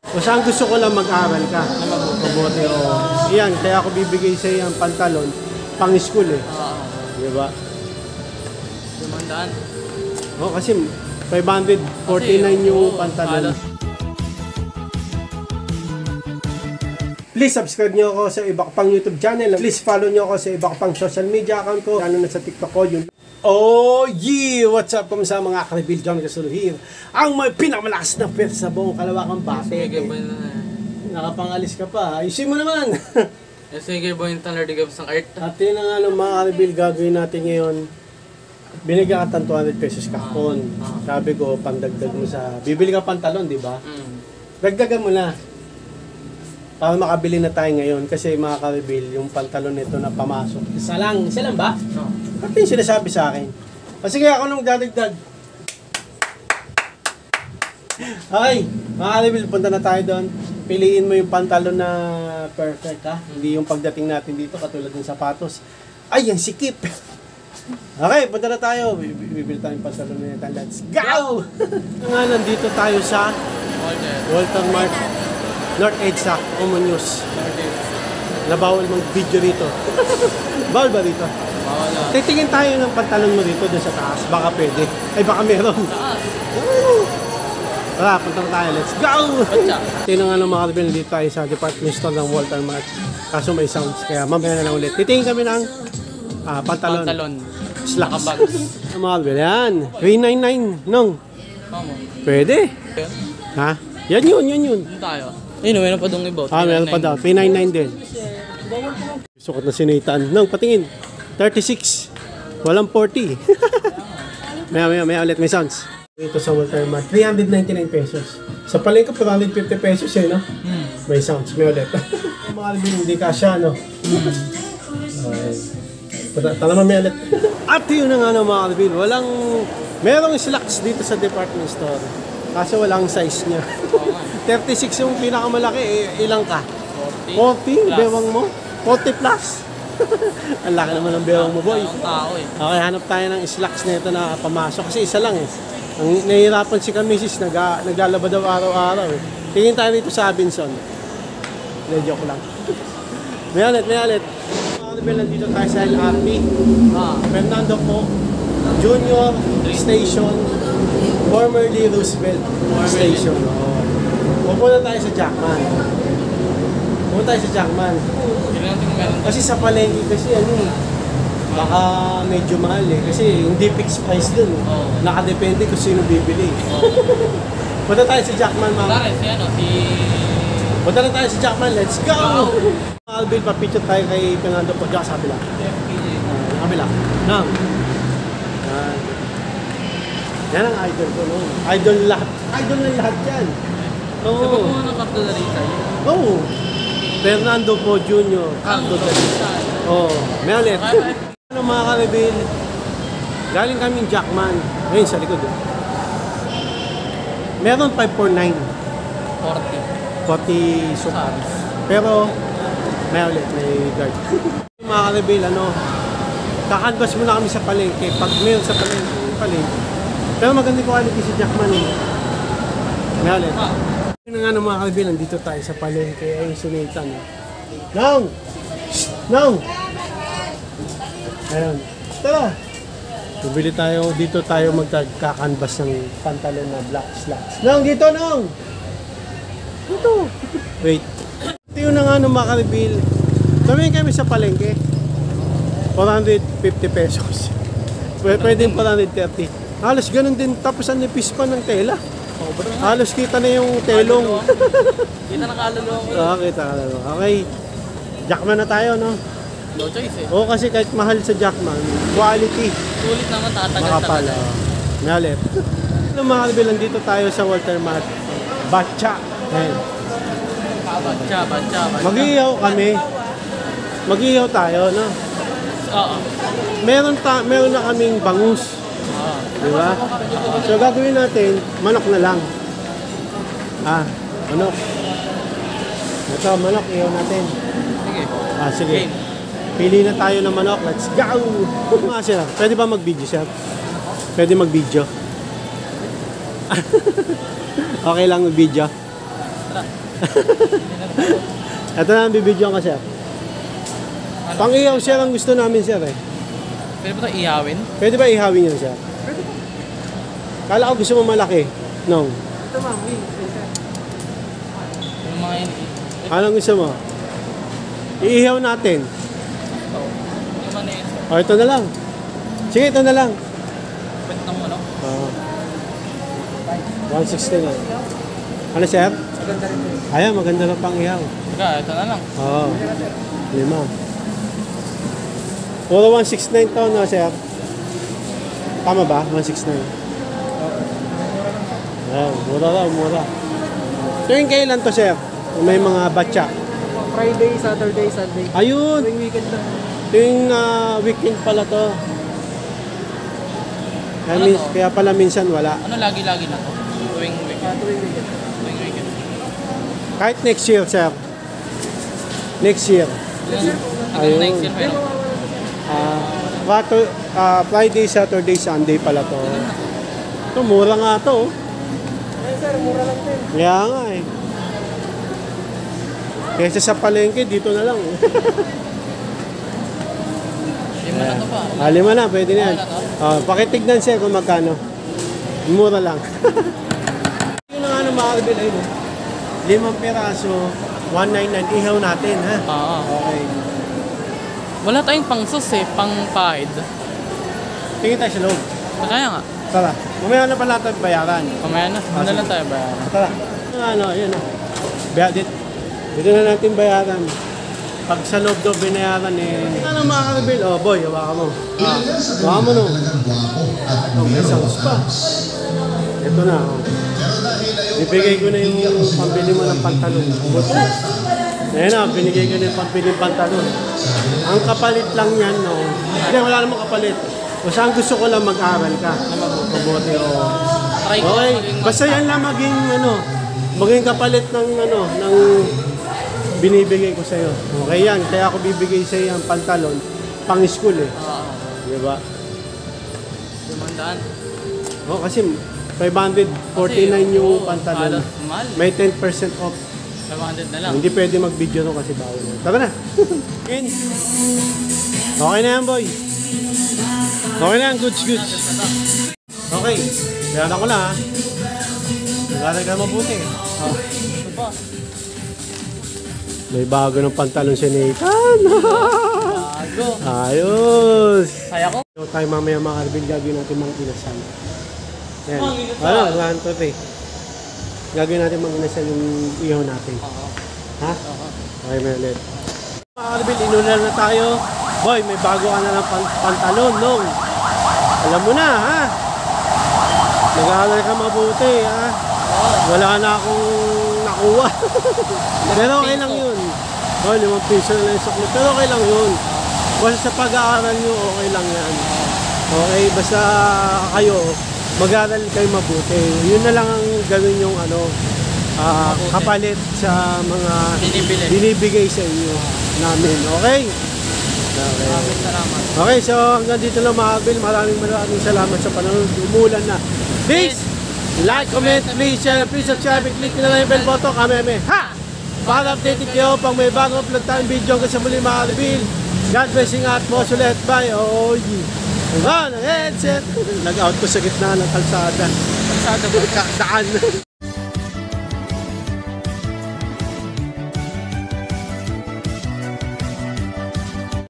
O saan gusto ko lang mag-aral ka? Mabuti, oo. Yan, kaya ako bibigay sa iyo ang pantalon pang school eh. Di ba? 500. Oo, kasi 549 yung pantalon. Please subscribe nyo ako sa iba ko pang YouTube channel. Please follow nyo ako sa iba ko pang social media account ko. Lalo na sa TikTok ko. Yun. Oh yeah! What's up? Kamusta mga ka-reveal? John Casulo here. Ang may pinakamalakas na pwede sa buong Kalawakang Bate. Nakapangalis ka pa. Ayusin mo naman! Sige boy, yung talar digab sa art. At yun ang mga ka-reveal gagawin natin ngayon. Binigyan ka 200 pesos kahapon. Sabi ko, pandagdag mo sa... Bibili ka pantalon, di ba? Dagdagan mo na. Para makabili na tayo ngayon kasi mga ka-reveal, yung pantalon nito na pamasok. Isa lang ba? Oo. Ba't yung sinasabi sa akin? O sige, ako nung dadagdag. Okay, mga ka-reveal, punta na tayo doon. Piliin mo yung pantalon na perfect ha. Hindi yung pagdating natin dito katulad ng sapatos. Ay, yung sikip! Okay, punta na tayo. Bibili tayo yung pantalon na ito. Let's go! Nga, nandito tayo sa Walter Mart. North EDSA, Common News. Na bawal mag-video rito. Bawal ba rito? Bawal na. Titingin tayo ng pantalon mo rito doon sa taas. Baka pwede. Ay baka meron. Taas. Tara, punta na tayo. Let's go! Tingnan nga ng mga kabila dito tayo sa department store ng Walter Mart. Kaso may sounds. Kaya mamaya na lang ulit. Titingin kami ng pantalon. Slacks. Ang mga kabila yan. 399 nung. Pwede. Ha? Yan yun. Ano tayo? Ayun, meron pa doon iba. Meron pa daw. 399 din. Sukot na si Nathan. Nung, patingin. 36. Walang 40. Maya ulit. May sounds. Ito sa Walter Mart. 399 pesos. Sa palengke, 450 pesos eh, no? May sounds. May ulit. Mga albin, hindi kasya, no? Okay. Tala may ulit. At yun na nga, no, mga albin. Merong slacks dito sa department store. Kaso walang size niya. 36 yung pinakamalaki, ilang ka? 40? Bewang mo? 40 plus? Ang laki naman ng bewang mo, boy. Okay, hanap tayo ng slacks na ito na pamasok. Kasi isa lang eh. Ang nahihirapan si Kamisis, naglalaba daw araw-araw eh. Tingin tayo dito sa Abinson. Joke lang. May ulit. Nandito tayo sa LRT. Fernando Po Junior Station. Formerly Roosevelt Station. Pupunta tayo sa Jackman. Kasi sa palengke kasi baka medyo mahal eh. Kasi hindi fixed price dun. Nakadepende kung sino bibili. Punta tayo sa Jackman, mama. Punta na tayo sa Jackman. Let's go! Alvin, papicture tayo kay Fernando po. Diyan sa kabila. Kabila. Nang. Yan ang idol ko noon. Idol na lahat yan. Oo. Sabi ko ano Cardo Darita yun? Oo. Fernando Po Jr. Cardo Darita. Oo. May ulit. Ano mga ka-reveal? Galing kaming Jackman. Ngayon sa likod. Meron 549. 40 super. Pero may ulit. May guard. Mga ka-reveal, kakanvas muna kami sa palengke. Pag meron sa palengke. Pero maganda quality si Jackman eh. May ulit. Yun nga ng mga ka-reveal, nandito tayo sa palengke. Ayun si Nathan. Nong! Ayun. Tara! Bibili tayo, dito tayo magkakanvas ng pantalon na black slacks. Nong! Dito, Nong! Dito! Wait. Ito yun na nga ng mga ka-reveal. Tumingin kami sa palengke. 450 pesos. Pwede yung 430. Halos ganun din, tapos ang nipis pa ng tela. Halos kita na yung telong. Kita na kaluluwa ko. Oo, kita kaluluwa. Okay. Jackman na tayo, no? No choice eh. Oo, kasi kahit mahal sa Jackman, quality. Sulit naman, tatagal. Makapal. Nalit. Mga kabilang dito tayo sa Walter Mart. Batcha. Ayan. Batcha. Mag-iihaw kami. Mag-iihaw tayo, no? Oo. Meron na kaming bangus. Diba? So gagawin natin, manok na lang. Manok. Ito, manok, ihaw natin. Sige. Sige. Pili na tayo ng manok. Let's go! Sir, pwede ba mag-video, sir? Pwede mag-video? Okay lang mag-video? Tara. Ito na ang bibidyoan ka, sir. Pang-ihaw, sir, ang gusto namin, sir, eh. Pwede ba ito ihawin? Pwede ba ihawin yun, sir? Kala ko gusto mo malaki. No. Ito ma'am, Yung mga yun. Anong gusto mo? Iihaw natin. Ito. Yung mga yun. O, ito na lang. Sige, ito na lang. Pwede na mo, ano? Oo. 160 na. Ano, sir? maganda rin ito. Ayan, maganda na pang ihaw. Teka, ito na lang. Oo. 5. Puro 169 to, no, sir? Tama ba? 169. Ayan, mura raw, mura. Tuwing kailan to, sir? May mga batcha. Friday, Saturday, Sunday. Ayun! Tuwing weekend lang. Tuwing weekend pala to. Kaya, Ano to? kaya pala minsan wala. Ano lagi-lagi na to? Tuwing weekend. Tuwing weekend. Tuwing weekend. Kahit next year, sir. Next year. Hanggang next year, pero Friday, Saturday, Sunday pala to. Ito, mura nga to. Ayun sir, mura lang din. Kaya nga eh. Kesa sa palengke, dito na lang. lima na to pa. Lima na, pwede na yan. Wala to? Pakitignan siya kung magkano. Mura lang. Yun ang ano mga kabil, ayun. 5 piraso, 199, ihaw natin, ha? Oo. Okay. Wala tayong pang sauce eh, pang pahid. Tingin tayo sa loob. Kaya nga, Tara. Mamaya na pala tayo bayaran. mamaya na. Ano lang tayo ba? Tara. Ano, yun na. Dito na natin bayaran. Pag sa loob daw binayaran eh. Ano mga kabil? Oh boy, hawakan mo. Hawakan mo no. Oh, may sauce pa. Ito na. Oh. Bibigay ko na yung pambili mo ng pantalon. Buto. Ayan na, binigay ko na yung pambili ng pantalon. Ang kapalit lang yan, no? Hindi, wala namang kapalit. O saan gusto ko lang mag-aral ka. Mabuti, o. Try ko Okay, maging basta yan lang maging kapalit ng ng binibigay ko sa'yo. Okay yan, kaya ako bibigay sa'yo ang pantalon pang school eh. Oo. Di ba? 500. O, kasi 549 yung pantalon. Halos mahal. May 10% off. 500 na lang. Hindi pwede mag-video no kasi bawal. Tara na. Ken. Okay na yan, boy. Okay na yan, goods. Okay. Kaya ko na, ha. Nag-aaral ka mabuti. Oh. Ito pa. May bago ng pantalon si Nathan. Bago. Ayos. Kaya ko. So, tayo mamaya mga karbin gagawin natin mga inasal. Yan. Mga inasal? Ano, 1, 2, 3. Gagawin natin mga inasal yung ihaw natin. Oo. Ha? Oo. Okay, may ulit. Mga karbin, inulan na tayo. Boy, may bago ka na ng pantalon, no? Alam mo na, ha? Nag-aaral ka mabuti, ha? Wala na akong nakuha. Pero okay lang yun. Oh, 5 piso na lang yung sukli. Pero okay lang yun. Basta sa pag-aaral nyo, okay lang yan. Okay, basta kayo, mag-aaral kayo mabuti. Yun na lang ang gawin yung kapalit sa mga binibigay sa inyo namin. Okay? Maraming salamat. Okay, so hanggang dito lang mga kabil. Maraming salamat sa panonood. Umulan na. Please, like, comment, please share, please subscribe, click na lang yung bell button. Kami, ha! Para updated kayo pag may bagong upload tayong video hanggang sa muli mga kabil. God blessing at most ulit. Bye. Oh, yeah. Ang headset. Nag-out ko sa gitna ng kalsada. Kalsada ba? Daan.